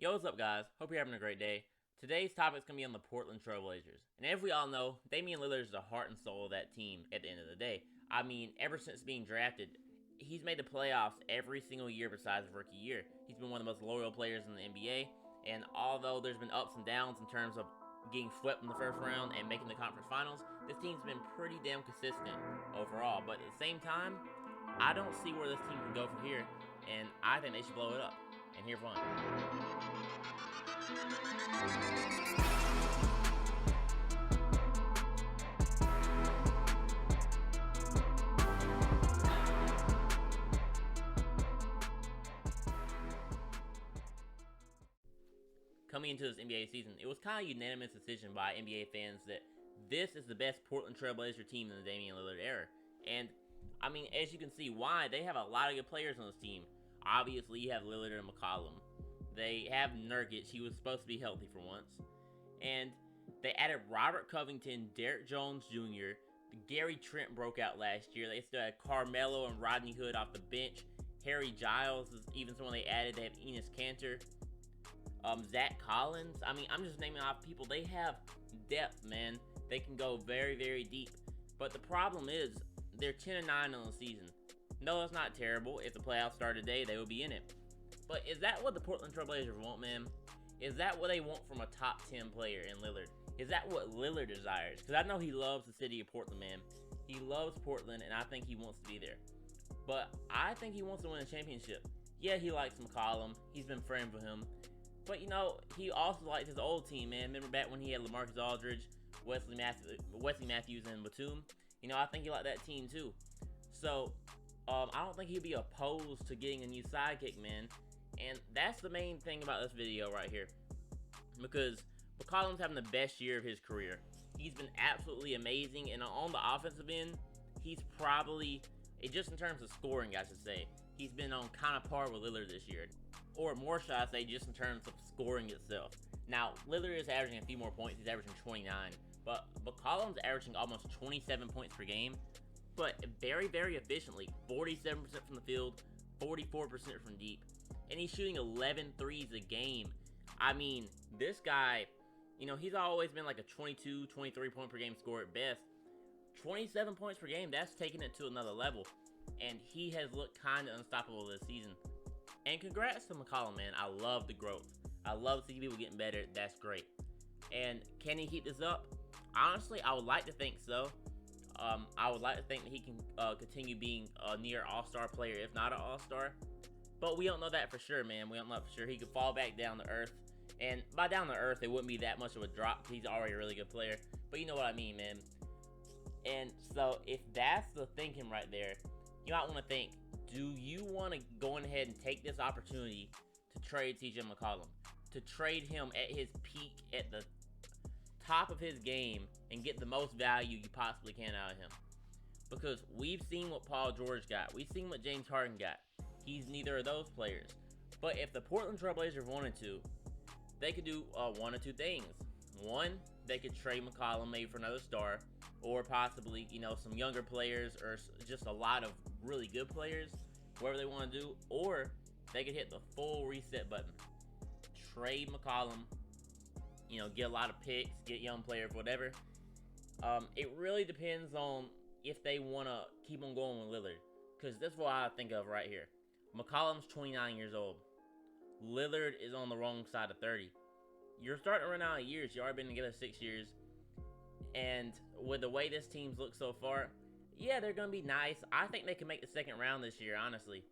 Yo, what's up, guys? Hope you're having a great day. Today's topic is going to be on the Portland Trailblazers. And as we all know, Damian Lillard is the heart and soul of that team at the end of the day. I mean, ever since being drafted, he's made the playoffs every single year besides the rookie year. He's been one of the most loyal players in the NBA. And although there's been ups and downs in terms of getting swept in the first round and making the conference finals, this team's been pretty damn consistent overall. But at the same time, I don't see where this team can go from here. And I think they should blow it up. And here's one. Coming into this NBA season, it was kind of a unanimous decision by NBA fans that this is the best Portland Trailblazer team in the Damian Lillard era. And, I mean, as you can see why, they have a lot of good players on this team. Obviously, you have Lillard and McCullum. They have Nurkic, he was supposed to be healthy for once. And they added Robert Covington, Derrick Jones Jr., Gary Trent broke out last year. They still had Carmelo and Rodney Hood off the bench. Harry Giles is even someone they added. They have Enes Kanter. Zach Collins. I mean, I'm just naming off people. They have depth, man. They can go very, very deep. But the problem is, they're 10-9 on the season. No, it's not terrible. If the playoffs start today, they will be in it. But is that what the Portland Trailblazers want, man? Is that what they want from a top 10 player in Lillard? Is that what Lillard desires? Because I know he loves the city of Portland, man. He loves Portland, and I think he wants to be there. But I think he wants to win a championship. Yeah, he likes McCollum. He's been friends with him. But, you know, he also liked his old team, man. Remember back when he had LaMarcus Aldridge, Wesley Matthews, and Batum? You know, I think he liked that team, too. So, I don't think he'd be opposed to getting a new sidekick, man. And that's the main thing about this video right here. Because McCollum's having the best year of his career. He's been absolutely amazing. And on the offensive end, he's probably, just in terms of scoring, I should say, he's been on kind of par with Lillard this year. Or more, should I say, just in terms of scoring itself. Now, Lillard is averaging a few more points. He's averaging 29. But McCollum's averaging almost 27 points per game. But very, very efficiently. 47% from the field, 44% from deep. And he's shooting 11 threes a game. I mean, this guy, you know, he's always been like a 22, 23 point per game scorer at best. 27 points per game, that's taking it to another level. And he has looked kind of unstoppable this season. And congrats to McCollum, man. I love the growth. I love seeing people getting better. That's great. And can he keep this up? Honestly, I would like to think so. I would like to think that he can continue being a near all-star player, if not an all-star. But we don't know that for sure, man. We don't know for sure. He could fall back down to earth. And by down to earth, it wouldn't be that much of a drop. He's already a really good player. But you know what I mean, man. And so if that's the thinking right there, you might want to think, do you want to go ahead and take this opportunity to trade CJ McCullum? To trade him at his peak, at the top of his game, and get the most value you possibly can out of him? Because we've seen what Paul George got. We've seen what James Harden got. He's neither of those players. But if the Portland Trailblazers wanted to, they could do one of two things. One, they could trade McCollum maybe for another star, or possibly, you know, some younger players, or just a lot of really good players, whatever they want to do. Or they could hit the full reset button. Trade McCollum, you know, get a lot of picks, get young players, whatever. It really depends on if they want to keep on going with Lillard. Because that's what I think of right here. McCollum's 29 years old. Lillard is on the wrong side of 30. You're starting to run out of years. You already been together 6 years. And with the way this team's looked so far, yeah, they're going to be nice. I think they can make the second round this year, honestly.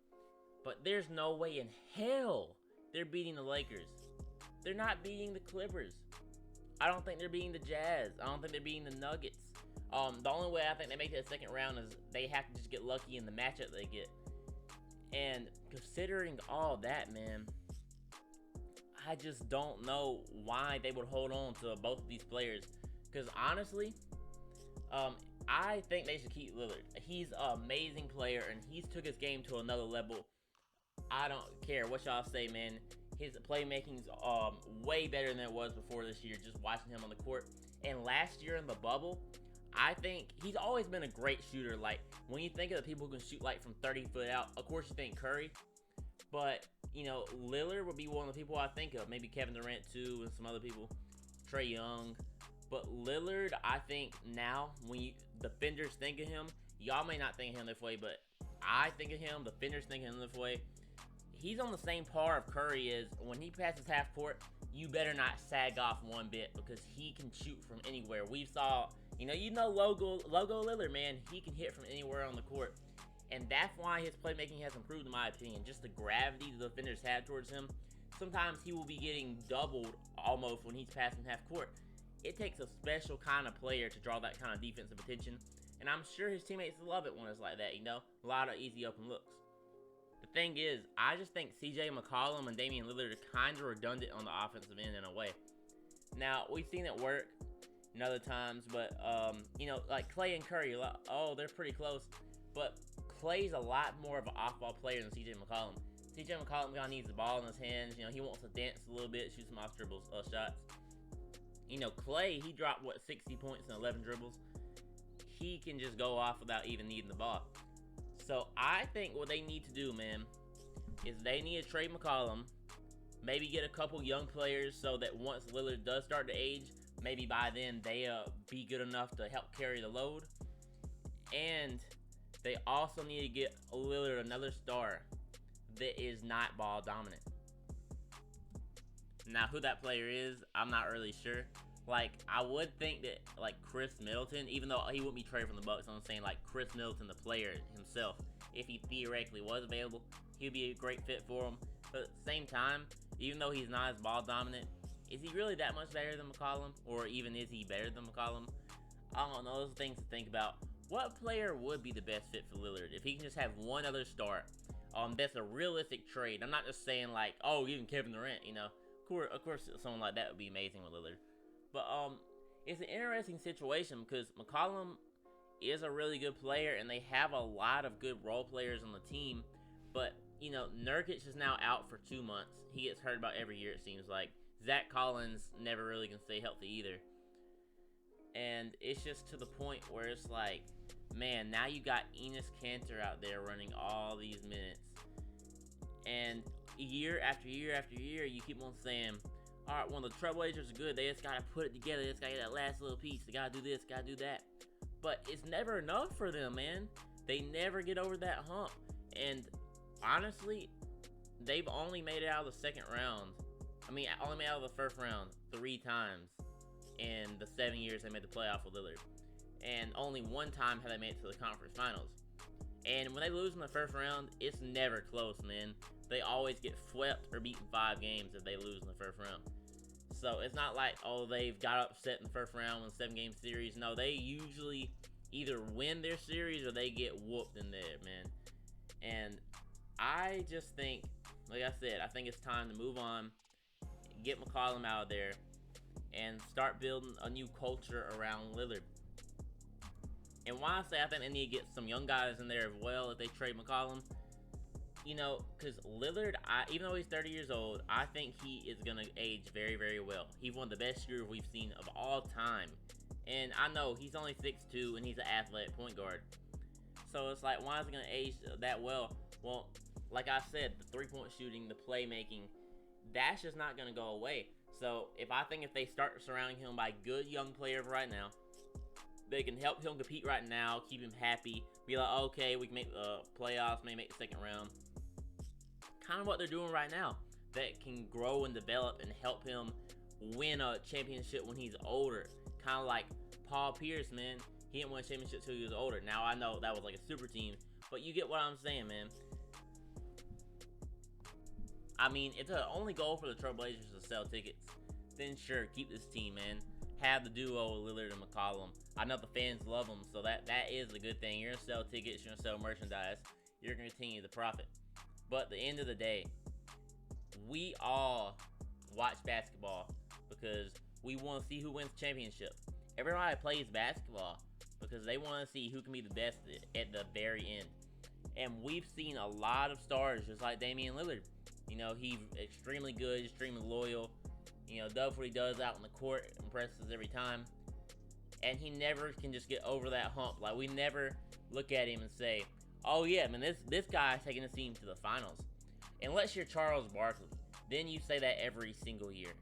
But there's no way in hell they're beating the Lakers. They're not beating the Clippers. I don't think they're beating the Jazz. I don't think they're beating the Nuggets. The only way I think they make it to the second round is they have to just get lucky in the matchup they get. And considering all that, man, I just don't know why they would hold on to both of these players. Because honestly, I think they should keep Lillard. He's an amazing player, and he's took his game to another level. I don't care what y'all say, man. His playmaking's way better than it was before this year, just watching him on the court. And last year in the bubble, I think he's always been a great shooter. Like, when you think of the people who can shoot like from 30 foot out, of course you think Curry. But, Lillard would be one of the people I think of. Maybe Kevin Durant too, and some other people. Trae Young. But Lillard, I think now, when defenders think of him, y'all may not think of him this way, but I think of him, defenders think of him this way. He's on the same par of Curry is when he passes half court, you better not sag off one bit because he can shoot from anywhere. We saw, logo Lillard, man, he can hit from anywhere on the court. And that's why his playmaking has improved, in my opinion. Just the gravity the defenders have towards him. Sometimes he will be getting doubled almost when he's passing half court. It takes a special kind of player to draw that kind of defensive attention. And I'm sure his teammates love it when it's like that, A lot of easy open looks. The thing is, I just think CJ McCullum and Damian Lillard are kind of redundant on the offensive end in a way. Now, we've seen it work in other times, but, like Klay and Curry, they're pretty close. But Klay's a lot more of an off-ball player than CJ McCullum. CJ McCullum kind of needs the ball in his hands. He wants to dance a little bit, shoot some off dribbles shots. Klay, he dropped, 60 points and 11 dribbles. He can just go off without even needing the ball. So I think what they need to do, man, is they need to trade McCollum, maybe get a couple young players so that once Lillard does start to age, maybe by then they'll be good enough to help carry the load. And they also need to get Lillard another star that is not ball dominant. Now, who that player is, I'm not really sure. I would think that, Chris Middleton, even though he wouldn't be traded from the Bucks, I'm saying, Chris Middleton, the player himself, if he theoretically was available, he'd be a great fit for him. But at the same time, even though he's not as ball dominant, is he really that much better than McCollum? Or even is he better than McCollum? I don't know. Those are things to think about. What player would be the best fit for Lillard if he can just have one other star? That's a realistic trade. I'm not just saying, even Kevin Durant, Of course, someone like that would be amazing with Lillard. But it's an interesting situation because McCollum is a really good player and they have a lot of good role players on the team. But, Nurkic is now out for 2 months. He gets hurt about every year, it seems like. Zach Collins never really can stay healthy either. And it's just to the point where it's like, man, now you got Enes Kanter out there running all these minutes. And year after year after year, you keep on saying, all right, when the Trailblazers are good, they just got to put it together. They just got to get that last little piece. They got to do this, got to do that. But it's never enough for them, man. They never get over that hump. And honestly, they've only made it out of the second round. Only made it out of the first round 3 times in the 7 years they made the playoff with Lillard. And only 1 time have they made it to the conference finals. And when they lose in the first round, it's never close, man. They always get swept or beaten 5 games if they lose in the first round. So it's not like, they've got upset in the first round in a 7-game series. No, they usually either win their series or they get whooped in there, man. And I just think, like I said, I think it's time to move on, get McCollum out of there, and start building a new culture around Lillard. And why I say I think they need to get some young guys in there as well if they trade McCollum. Because Lillard, even though he's 30 years old, I think he is going to age very, very well. He's one of the best shooters we've seen of all time. And I know he's only 6'2", and he's an athletic point guard. So it's like, why is he going to age that well? Well, like I said, the three-point shooting, the playmaking, that's just not going to go away. So if they start surrounding him by good young players right now, they can help him compete right now, keep him happy, be like, okay, we can make the playoffs, maybe make the second round. Kind of what they're doing right now. That can grow and develop and help him win a championship when he's older. Kind of like Paul Pierce, man. He didn't win a championship until he was older. Now, I know that was like a super team, but you get what I'm saying, man. If the only goal for the Trailblazers is to sell tickets, then sure, keep this team, man. Have the duo Lillard and McCollum. I know the fans love them, so that is a good thing. You're going to sell tickets, you're going to sell merchandise, you're going to continue to profit. But at the end of the day, we all watch basketball because we want to see who wins the championship. Everybody plays basketball because they want to see who can be the best at the very end. And we've seen a lot of stars just like Damian Lillard. He's extremely good, extremely loyal. Does what he does out on the court, impresses every time. And he never can just get over that hump. Like, we never look at him and say, oh yeah, man, this guy is taking the team to the finals. Unless you're Charles Barkley. Then you say that every single year.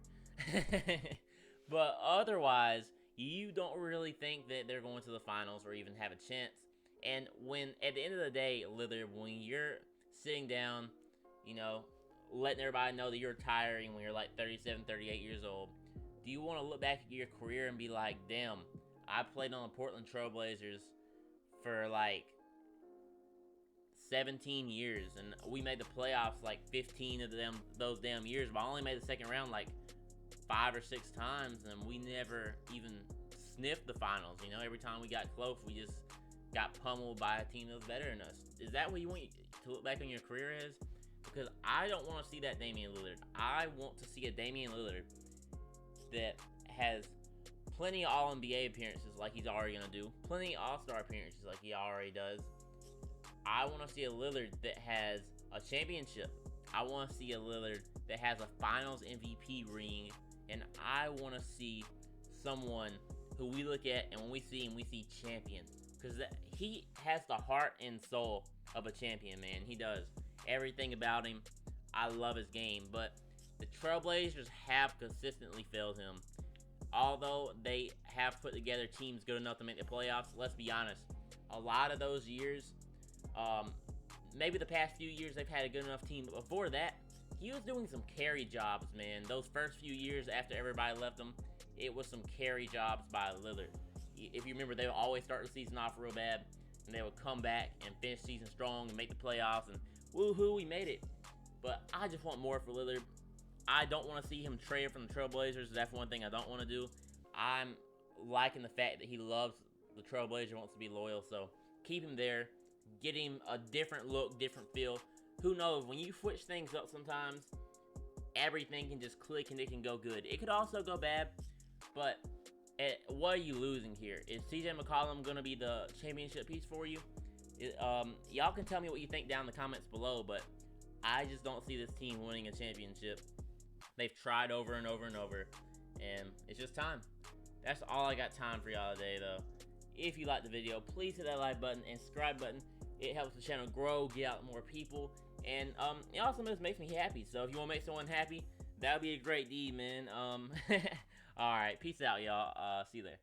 But otherwise, you don't really think that they're going to the finals or even have a chance. And when, at the end of the day, Lillard, when you're sitting down, you know, letting everybody know that you're retiring when you're like 37, 38 years old, do you want to look back at your career and be like, damn, I played on the Portland Trailblazers for like 17 years, and we made the playoffs like 15 of those damn years, but I only made the second round like 5 or 6 times, and we never even sniffed the finals. You know, every time we got close, we just got pummeled by a team that was better than us. Is that what you want to look back on your career as? Because I don't want to see that Damian Lillard. I want to see a Damian Lillard that has plenty of All-NBA appearances like he's already going to do, plenty of All-Star appearances like he already does. I want to see a Lillard that has a championship. I want to see a Lillard that has a Finals MVP ring, and I want to see someone who we look at, and when we see him, we see champion, because he has the heart and soul of a champion, man. He does. Everything about him, I love his game, but the Trailblazers have consistently failed him. Although they have put together teams good enough to make the playoffs, let's be honest, a lot of those years, maybe the past few years they've had a good enough team, but before that, he was doing some carry jobs, man. Those first few years after everybody left him, it was some carry jobs by Lillard. If you remember, they would always start the season off real bad, and they would come back and finish the season strong and make the playoffs, and woohoo, we made it. But I just want more for Lillard. I don't want to see him traded from the Trailblazers. That's one thing I don't want to do. I'm liking the fact that he loves the Trailblazers, wants to be loyal, so keep him there. Get him a different look, different feel. Who knows, when you switch things up sometimes, everything can just click and it can go good. It could also go bad, but what are you losing here? Is CJ McCullum going to be the championship piece for you? Y'all can tell me what you think down in the comments below, but I just don't see this team winning a championship. They've tried over and over and over, and it's just time. That's all I got time for y'all today, though. If you liked the video, please hit that like button and subscribe button. It helps the channel grow, get out more people, and it also just makes me happy. So if you want to make someone happy, that would be a great deed, man. All right, peace out, y'all. See you there.